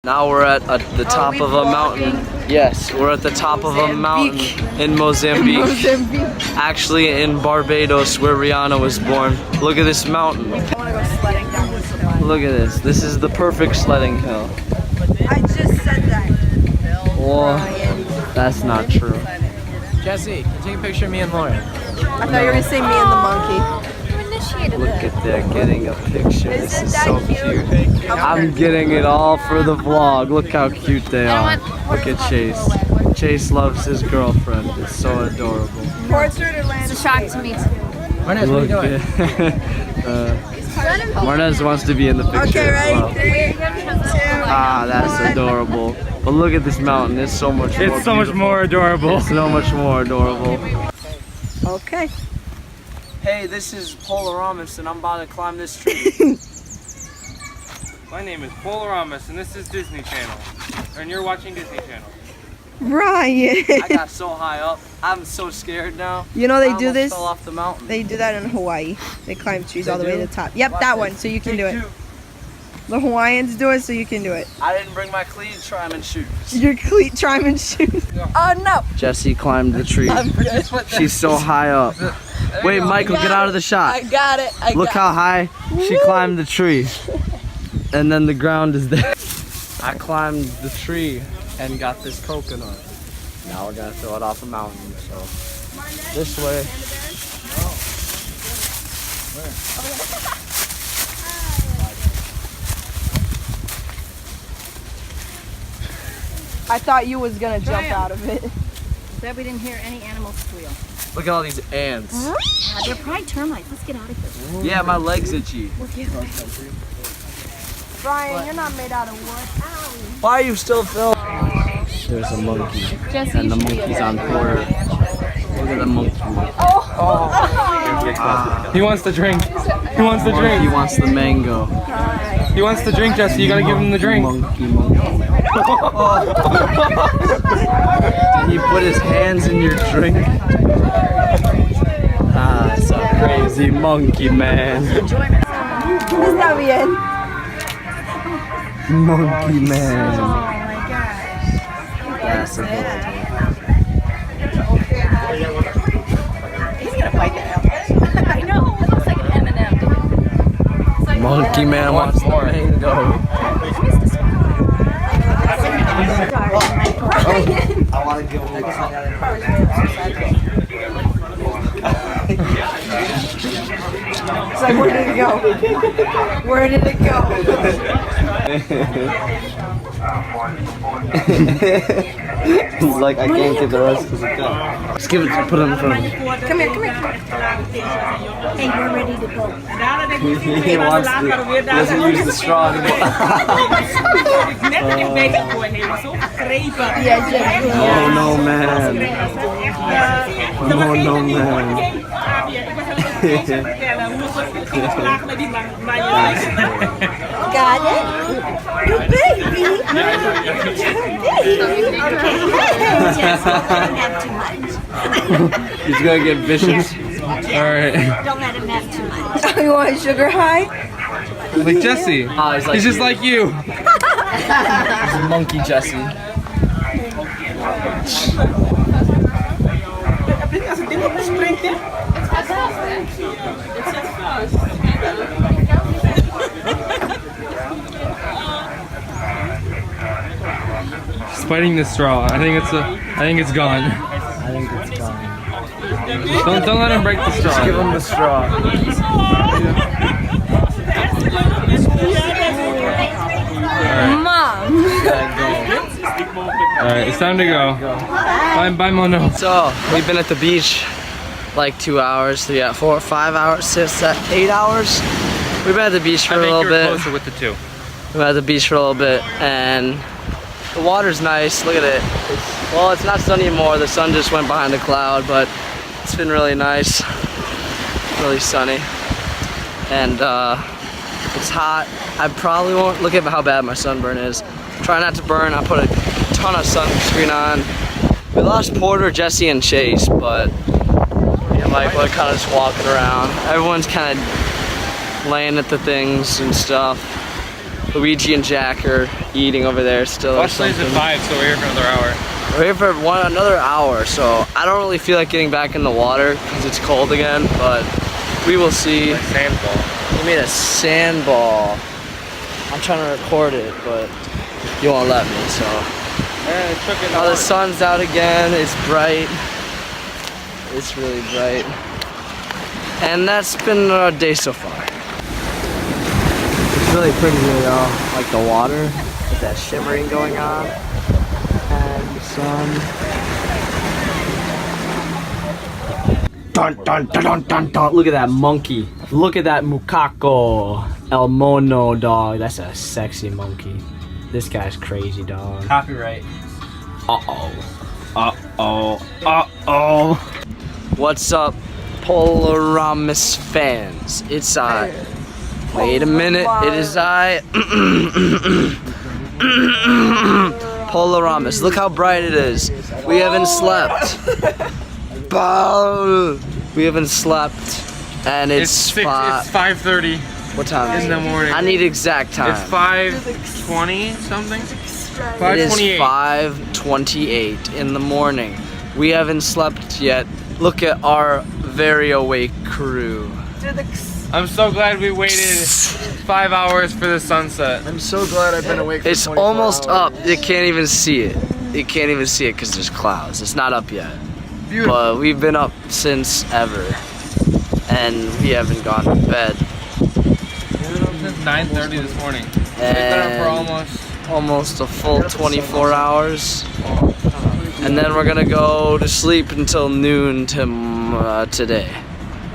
Now we're at the top of a mountain. Yes, we're at the top of a mountain in Mozambique. Actually in Barbados, where Rihanna was born. Look at this mountain. I want to go sledding down this one. Look at this. This is the perfect sledding hill. I just said that. Whoa, that's not true. Jesse, take a picture of me and Lauren. I thought you were going to say me and the monkey. Look at that, getting a picture. This is so cute. I'm getting it all for the vlog. Look how cute they are. Look at Chase. Chase loves his girlfriend. It's so adorable. Portrait or land? It's a shock to me too. Marnez, what are you doing? Marnez wants to be in the picture. Okay, as well. ready? 3, 2, Ah, that's adorable. But look at this mountain. It's so much more It's so much more adorable. It's so much more adorable. Okay. Hey, this is Polaramus and I'm about to climb this tree. My name is Polaramus and this is Disney Channel. And you're watching Disney Channel. Ryan. I got so high up. I'm so scared now. You know they I do this? fell off the mountain. They do that in Hawaii. They climb trees They all the way do? to the top. Yep, that one. So you can do it. The Hawaiians do it, so you can do it. I didn't bring my cleat trimming shoes. Your cleat trimming shoes. Oh no! Jessie climbed the tree. She's so high up. Wait, Michael, get out of the shot. I got it. Look how high she climbed the tree. And then the ground is there. I climbed the tree and got this coconut. Now we're gonna throw it off a mountain, so this way. I thought you was gonna jump out of it. Glad we didn't hear any animals squeal. Look at all these ants. They're probably termites. Let's get out of here. Yeah, my leg's itchy. Brian, you're not made out of wood. Ow. Why are you still filming? There's a monkey. Jesse, And the monkey's on quarter. Look at the monkey. He wants the drink. He wants the He drink. wants the mango. He wants the drink, Jesse. You gotta give him the drink. Monkey. Did he put his hands in your drink? Ah, it's a crazy monkey, man. Está bien. Monkey man. Oh my gosh. That's adorable. He's gonna fight that out. I know. It looks like an M&M. It's like, Monkey man wants the mango. I want to give him It's like, where did it go? Where did it go? He's like, I can't get the rest because it's gone. Just give it, put it in front of him. Come here, come here. hey, we're ready to go. He wants to, he doesn't use the straw anymore. Oh no, man. No, no, man. Got it? You baby. He's gonna get vicious. Alright. Don't let him have too much. You want a sugar high? Like Jesse. He's just like you. He's a monkey, Jesse. He's fighting the straw. I think it's gone. I think it's gone. Don't let him break the straw. Just give him the straw. Mom. Alright, it's time to go. Bye, Mono. So, we've been at the beach like 2 hours, 3, 4, 5 hours, 6, 8 hours. We've been at the beach for a little bit. Closer with the two. We've been at the beach for a little bit, and the water's nice. Look at it. Well, it's not sunny anymore. The sun just went behind a cloud, but it's been really nice, really sunny, and it's hot. I probably won't look at how bad my sunburn is. Try not to burn. I put a ton of sunscreen on. We lost Porter, Jesse, and Chase, but me and Michael are kind of just walking around. Everyone's kind of laying at the things and stuff. Luigi and Jack are eating over there still. or Bus leaves at something. 5, so we're here for another hour. We're here for another hour, so I don't really feel like getting back in the water because it's cold again, but we will see. Like sandball. We made a sandball. I'm trying to record it, but you won't let me, so. And it took it Oh, the sun's out again. It's bright. It's really bright. And that's been our day so far. It's really pretty here, though. Like the water with that shimmering going on. And the sun. Dun, dun, dun, dun, dun, dun. Look at that monkey. Look at that macaco. El mono, dog. That's a sexy monkey. This guy's crazy, dog. Copyright. Uh-oh. Uh-oh. Uh-oh. What's up, Polaromus fans? It's I. Wait a minute. It is I. Polaromus. Look how bright it is. We haven't slept. We haven't slept. And it's 5:30 What time is in it? the morning. I need exact time. It's 5:20 something. It is 5:28. 5:28 in the morning. We haven't slept yet. Look at our very awake crew. I'm so glad we waited 5 hours for the sunset. I'm so glad I've been awake for It's 24 almost hours. up. You can't even see it. You can't even see it because there's clouds. It's not up yet. Beautiful. But we've been up since ever. And we haven't gone to bed. Since 9:30 this morning. We've been up for And almost a full 24 hours. And then we're gonna go to sleep until noon today.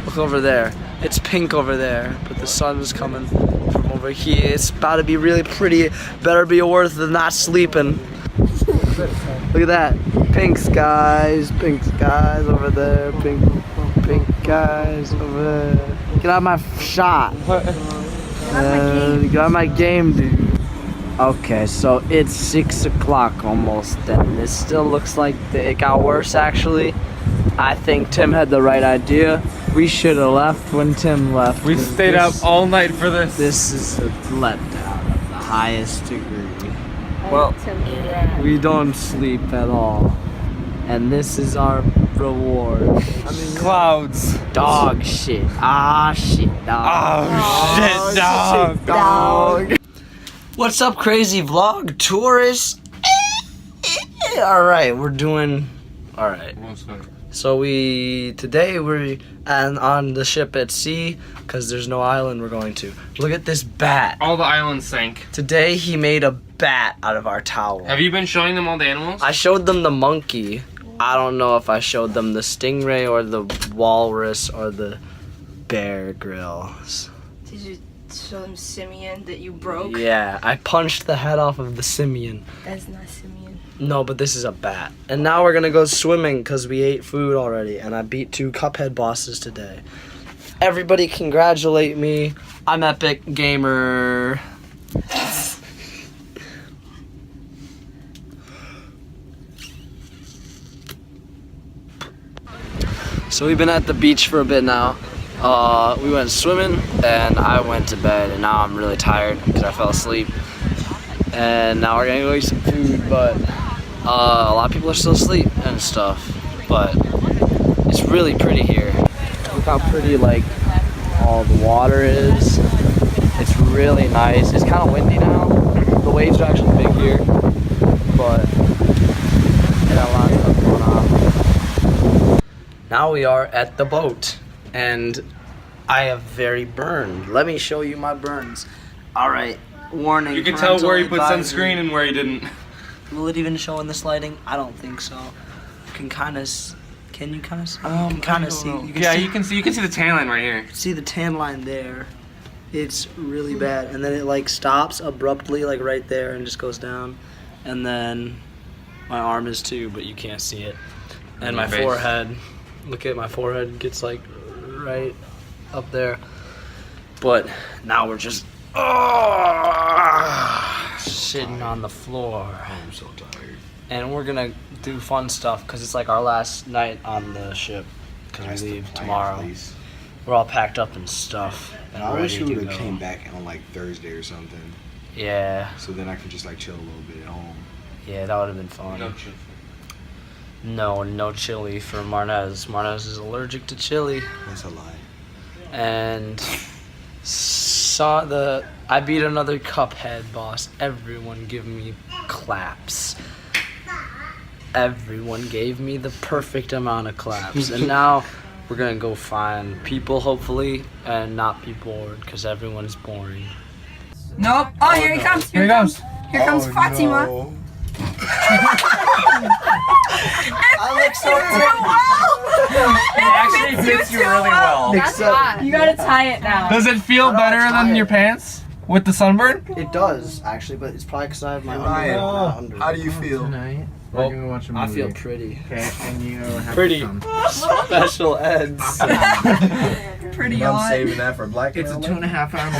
Look over there. It's pink over there, but the sun's coming from over here. It's about to be really pretty. Better be worth the not sleeping. Look at that. Pink skies over there. Pink skies over there. Get out of my shot. Get out of my game, dude. Okay, so it's 6 o'clock almost, and this still looks like it got worse actually. I think Tim had the right idea. We should have left when Tim left. We stayed up all night for this. This is a letdown of the highest degree. Well, We don't sleep at all. And this is our reward. clouds. Dog shit. Ah shit, dog. Oh, shit, dog. Dog. What's up, crazy vlog tourists? Alright, we're doing alright. So today we're on the ship at sea because there's no island we're going to. Look at this bat. All the islands sank. Today he made a bat out of our towel. Have you been showing them all the animals? I showed them the monkey. I don't know if I showed them the stingray or the walrus or the bear grills. Did you show them simian that you broke? Yeah, I punched the head off of the simian. That's not simian. No, but this is a bat. And now we're gonna go swimming because we ate food already and I beat 2 Cuphead bosses today. Everybody congratulate me. I'm Epic Gamer. So we've been at the beach for a bit now. We went swimming and I went to bed and now I'm really tired because I fell asleep. And now we're gonna go eat some food, but a lot of people are still asleep and stuff. But it's really pretty here. Look how pretty like all the water is. It's really nice. It's kind of windy now. The waves are actually big here, but they got a lot of stuff going on. Now we are at the boat, and I have very burned. Let me show you my burns. All right, warning. You can tell where you put parental sunscreen and where you didn't. advisory. Will it even show in this lighting? I don't think so. You can kind of. Can you kind of see? You can kind of see. You can Yeah, see, you can see the tan line right here. see the tan line there. It's really bad, and then it like stops abruptly, like right there, and just goes down. And then my arm is too, but you can't see it. And my Your face. forehead. Look at my forehead, gets like right up there. But now we're just sitting on the floor. I'm so tired. And we're gonna do fun stuff because it's like our last night on the ship because we leave tomorrow. We're all packed up and stuff. And I wish ready we to would have go. came back on like Thursday or something. Yeah. So then I can just like chill a little bit at home. Yeah, that would have been fun. No chill. No chili for Marnez. Marnez is allergic to chili. That's a lie. And I beat another Cuphead boss. Everyone give me claps. Everyone gave me the perfect amount of claps. And now we're gonna go find people, hopefully, and not be bored, because everyone's boring. Nope. Oh, here he comes. Here he comes. Here comes Fatima. No. I look so It actually fits you really well. That's hot. You gotta tie it now. Does it feel better than your pants with the sunburn? It does, actually, but it's probably because I have my Ryan, how do you feel? Tonight, Well, we're gonna watch a movie. I feel pretty. Okay, and you have Pretty. some. Special eds. Pretty I'm on. saving that for blackmail. It's a 2.5 hour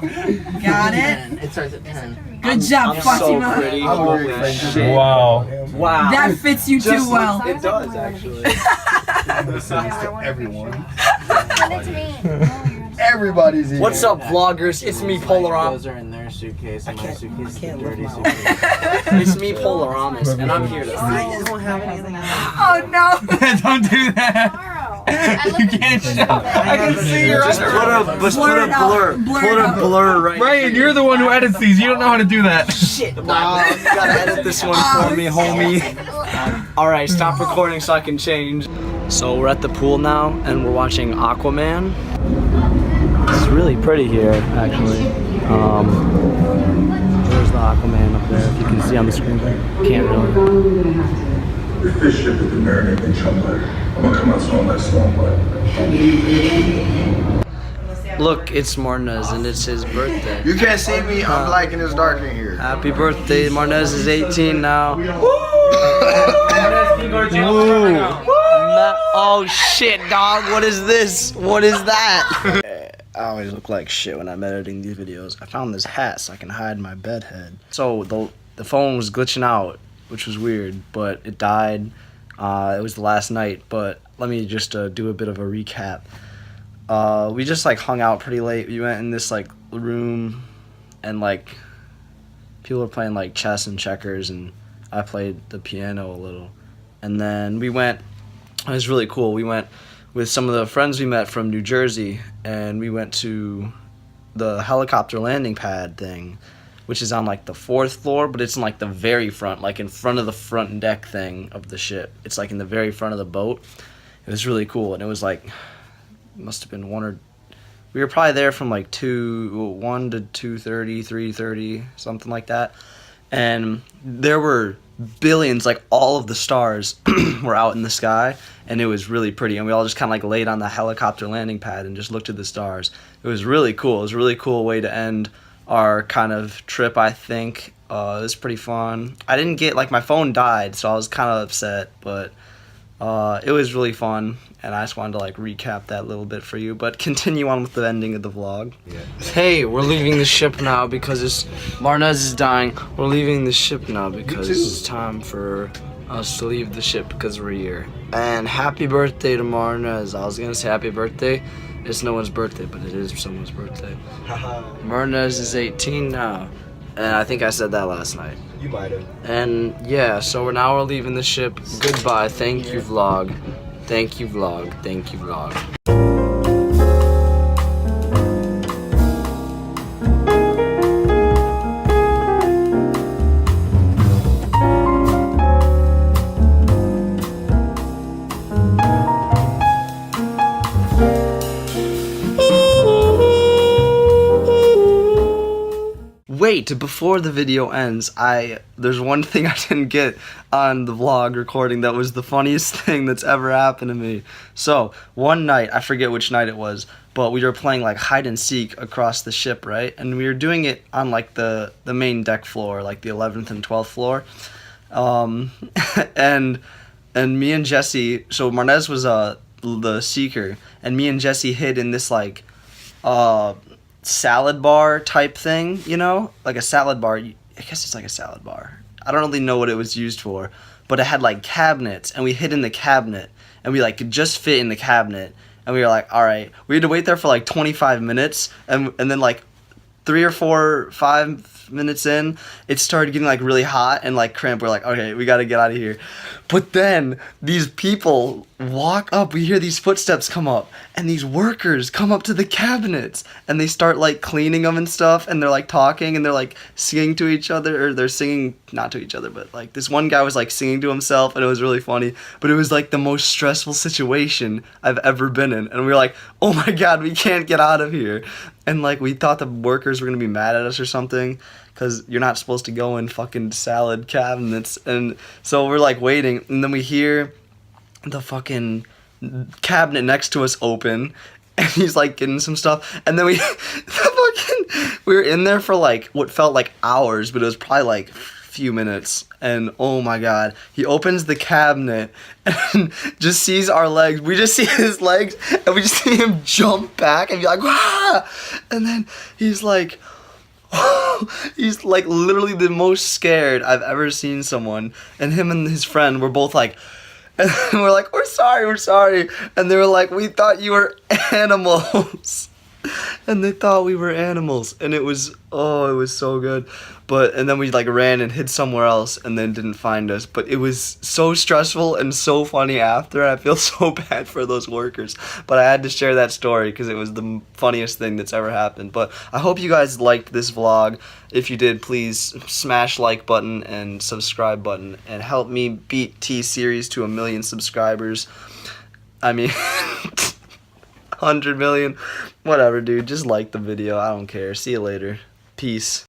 movie. Got it. And it starts at 10. Good job, I'm so Fatima. pretty. I'm Holy very shit. Wow. Wow. That fits you too well. It does, actually. I'm gonna send this to everyone. Send it to me. Everybody's here. What's up, vloggers? It's me, Polaram. Those are in their suitcase, and my suitcase is a can't dirty lift my suitcase. It's me, Polaramus, and I'm here to. I just don't have anything else. Oh no. Don't do that. Tomorrow. You can't show. I can see your Just put a blur. Blur it out. Put a blur right. Ryan, you're the one who edits these. You don't know how to do that. Shit. Wow. You gotta edit this one for me, homie. All right, stop recording so I can change. So we're at the pool now, and we're watching Aquaman. It's really pretty here, actually. There's the Aquaman up there, if you can see on the screen. Can't really. If this ship is the marinade in chocolate, I'm gonna come out smelling like slumber. Look, it's Marnez, and it's his birthday. You can't see me. I'm black and it's dark in here. Happy birthday, Marnez is 18 now. Oh shit, dog, what is this? What is that? I always look like shit when I'm editing these videos. I found this hat so I can hide my bed head. So the phone was glitching out, which was weird, but it died. It was the last night, but let me just do a bit of a recap. We just like hung out pretty late. We went in this like room, and like people were playing like chess and checkers, and I played the piano a little. And then we went, it was really cool. We went with some of the friends we met from New Jersey, and we went to the helicopter landing pad thing, which is on like the 4th floor, but it's in like the very front, like in front of the front deck thing of the ship. It's like in the very front of the boat. It was really cool, and it was like, must have been we were probably there from like 1 to 2:30, 3:30, something like that. And there were billions, like all of the stars were out in the sky, and it was really pretty. And we all just kind of like laid on the helicopter landing pad and just looked at the stars. It was really cool. It was a really cool way to end our kind of trip, I think. It was pretty fun. I didn't get, like, my phone died, so I was kind of upset, but it was really fun, and I just wanted to like recap that a little bit for you, but continue on with the ending of the vlog. Yeah. Hey, we're leaving the ship now because Marnez is dying. We're leaving the ship now because it's time for us to leave the ship because we're here. And happy birthday to Marnez. I was gonna say happy birthday. It's no one's birthday, but it is someone's birthday. Marnez is 18 now, and I think I said that last night. You might have. And yeah, so we're leaving the ship. Goodbye. Thank you, vlog. Thank you, vlog. Thank you, vlog. Wait, before the video ends, there's one thing I didn't get on the vlog recording that was the funniest thing that's ever happened to me. So, one night, I forget which night it was, but we were playing like hide and seek across the ship, right? And we were doing it on like the main deck floor, like the 11th and 12th floor. And me and Jesse, so Marnez was the seeker, and me and Jesse hid in this like salad bar type thing, you know, like a salad bar. I guess it's like a salad bar. I don't really know what it was used for, but it had like cabinets, and we hid in the cabinet, and we like could just fit in the cabinet, and we were like, all right. We had to wait there for like 25 minutes, and then like 3 or 4, 5 minutes in, it started getting like really hot and like cramped. We're like, okay, we gotta get out of here. But then these people walk up, we hear these footsteps come up, and these workers come up to the cabinets and they start like cleaning them and stuff, and they're like talking and they're like singing to each other, or they're singing, not to each other, but like this one guy was like singing to himself, and it was really funny. But it was like the most stressful situation I've ever been in, and we were like, oh my god, we can't get out of here. And like we thought the workers were gonna be mad at us or something, because you're not supposed to go in fucking salad cabinets. And so we're like waiting, and then we hear the fucking cabinet next to us open, and he's like getting some stuff, and then we we were in there for like what felt like hours, but it was probably like a few minutes. And oh my god, he opens the cabinet and just sees our legs. We just see his legs, and we just see him jump back and be like, "Wah!" And then he's like, he's like literally the most scared I've ever seen someone. And him and his friend were both like, and we're like, we're sorry. And they were like, we thought you were animals. And they thought we were animals. And it was so good. And then we like ran and hid somewhere else and then didn't find us. But it was so stressful and so funny after. I feel so bad for those workers. But I had to share that story because it was the funniest thing that's ever happened. But I hope you guys liked this vlog. If you did, please smash like button and subscribe button and help me beat T-Series to 1 million subscribers. I mean, 100 million. Whatever, dude. Just like the video. I don't care. See you later. Peace.